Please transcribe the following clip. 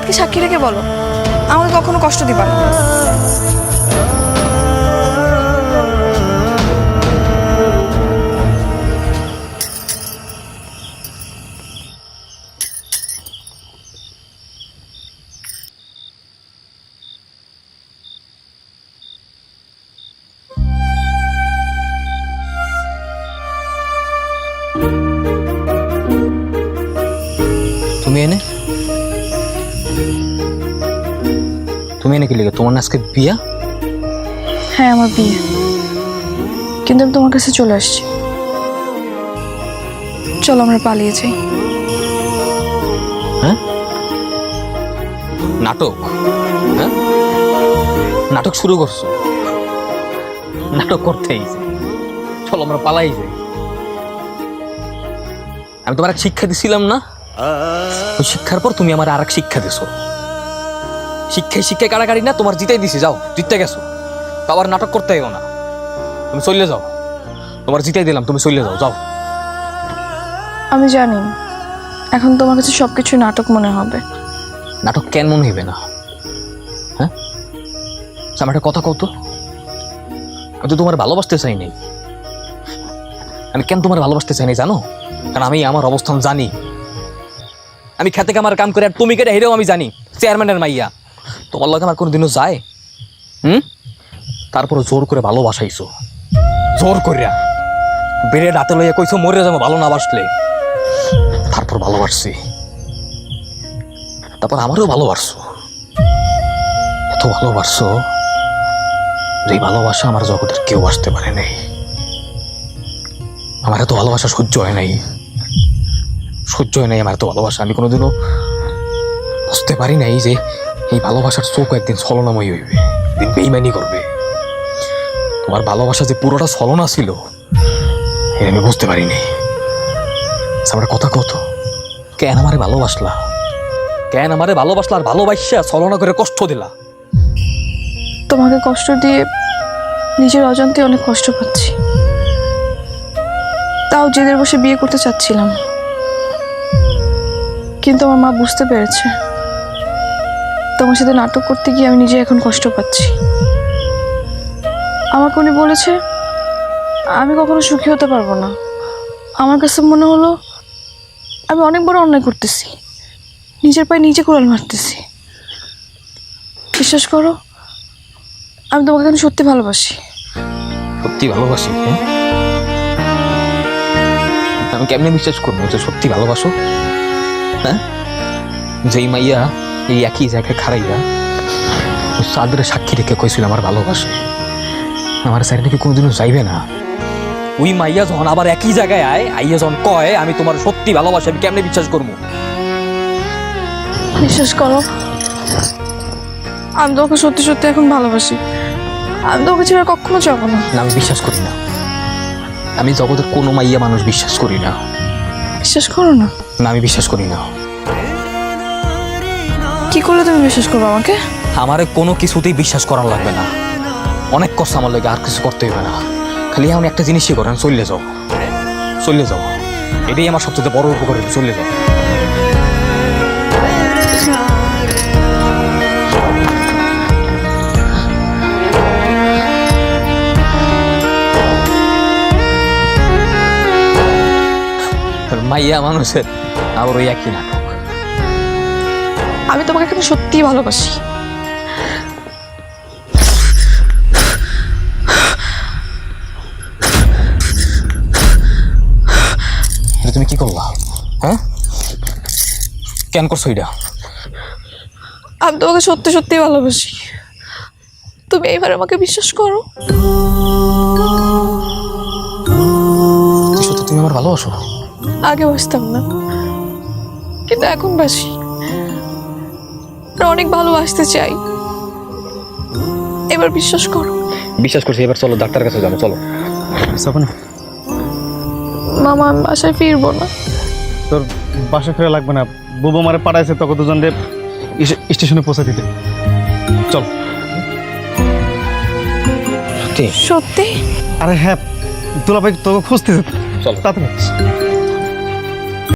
আদালতকে সাক্ষী রেখে বলো আমাকে কখনো কষ্ট দিবা না। তুমি এনে কি লিখে তোমার না আজকে বিয়া? হ্যাঁ আমার বিয়ে, কিন্তু আমি তোমার কাছে চলে আসছি। চলো আমরা পালিয়ে যাই। হ্যাঁ নাটক? হ্যাঁ নাটক শুরু করছো? নাটক করতেই চলো আমরা পালাই যাই। আমি তোমার এক শিক্ষা দিছিলাম না? ওই শিক্ষার পর তুমি আমার আর এক শিক্ষা দিছো। শিক্ষায় কাড়াকাড়ি না, তোমার জিতাই দিছি, যাও জিততে গেছো, আবার নাটক করতে গেও না, তুমি চলে যাও। তোমার জিতাই দিলাম, তুমি চলে যাও, যাও। আমি জানি এখন তোমার কাছে সবকিছু নাটক মনে হবে। নাটক কেন মনে হইবে না? হ্যাঁ আমার একটা কথা কত, আমি তো তোমার ভালোবাসতে চাই নাই। আমি কেন তোমার ভালোবাসতে চাই নাই জানো? কারণ আমি আমার অবস্থান জানি। আমি খেতে কামার কাম করে আর তুমি কেটে হেরেও আমি জানি চেয়ারম্যানের মাইয়া। তোমার লগে আমার কোনোদিনও যায়? তারপরে জোর করে ভালোবাসাইছো, জোর করিয়া বেড়ে রাতে লইয়া কইছো মরে যাবো ভালো না বাসলে। তারপর ভালোবাসছি, তারপর আমারও ভালোবাসছো, এত ভালোবাসছো যে ভালোবাসা আমার জগতের কেউ আসতে পারে নাই। আমার এত ভালোবাসা সহ্য হয় নাই, সহ্য হয় নাই আমার এত ভালোবাসা। আমি কোনোদিনও বুঝতে পারি নাই যে এই ভালোবাসার চোখ একদিন ছলনাময়ী হইবে, একদিন বেইমানি করবে। তোমার ভালোবাসা যে পুরোটা ছলনা ছিল এটা আমি বুঝতে পারিনি। আমার কথা কত, কেন আমারে ভালোবাসলা? কেন আমারে ভালোবাসলা আর ভালোবাসা ছলনা করে কষ্ট দিলা? তোমাকে কষ্ট দিয়ে নিজের অজান্তে অনেক কষ্ট পাচ্ছি, তাও জেদের বসে বিয়ে করতে চাচ্ছিলাম। কিন্তু আমার মা বুঝতে পেরেছে তোমার সাথে নাটক করতে গিয়ে আমি নিজে এখন কষ্ট পাচ্ছি। আমাকে উনি বলেছে আমি কখনো সুখী হতে পারবো না। আমার কাছে মনে হলো আমি অনেক বড় অন্যায় করতেছি, নিজের পায়ে নিজে কোড়াল মারতেছি। বিশ্বাস করো আমি তোমাকে এখন সত্যি ভালোবাসি। সত্যি ভালোবাসি? আমি কেমনে বিশ্বাস করবো যে সত্যি ভালোবাসো? হ্যাঁ যেই মাইয়া এই একই জায়গায় খাড়াইয়া সাদরে সাক্ষী রেখে কইছিল আমার ভালোবাসে, আমার সাইড নাকি কোনোদিনও চাইবে না। ওই মাইয়া যখন আবার একই জায়গায় আইয়া যখন কয় আমি তোমার সত্যি ভালোবাসি, আমি কেমনে বিশ্বাস করবো? বিশ্বাস করো আমি তোমাকে সত্যি সত্যি এখন ভালোবাসি। আমি তোমাকে ছেড়ে কখনো যাবো না। আমি বিশ্বাস করি না, আমি জগতের কোনো মাইয়া মানুষ বিশ্বাস করি না। বিশ্বাস করো না? না আমি বিশ্বাস করি না। কি করলে তুমি বিশ্বাস করবে আমাকে? আমারে কোনো কিছুতেই বিশ্বাস করার লাগবে না, অনেক কষ্ট আমার লাগে, আর কিছু করতে হবে না। খালি এমন একটা জিনিসই করেন, চলে যাও, চলে যাও, এটাই আমার সবচেয়ে বড় উপকার। চলে যাও। মাইয়া মানুষের আবার ওই একই নাটক। আমি তোমাকে এখন সত্যি ভালোবাসি। এটা তুমি কি করলা? হ্যাঁ কেন করছো এটা? আমি তোমাকে সত্যি সত্যি ভালোবাসি, তুমি এইবার আমাকে বিশ্বাস করো। সত্যি তুমি আমার ভালোবাসো? আগে বাসতাম না, কিন্তু এখন বাসি, অনেক ভালোবাসতে চাই। এবার বিশ্বাস করো। বিশ্বাস করছি, এবার চলো ডাক্তারের কাছে যাবো, চলো। মামা আমি বাসায় ফিরবো না। তোর বাসা ফেরা লাগবে না, বুবু মারে পাঠাইছে তোকে দুজনকে স্টেশনে পৌঁছে দিতে। চল। সত্যি? সত্যি? আরে হ্যাঁ, দুলাভাই তোকে খুঁজতেছে, চল তাড়াতাড়ি।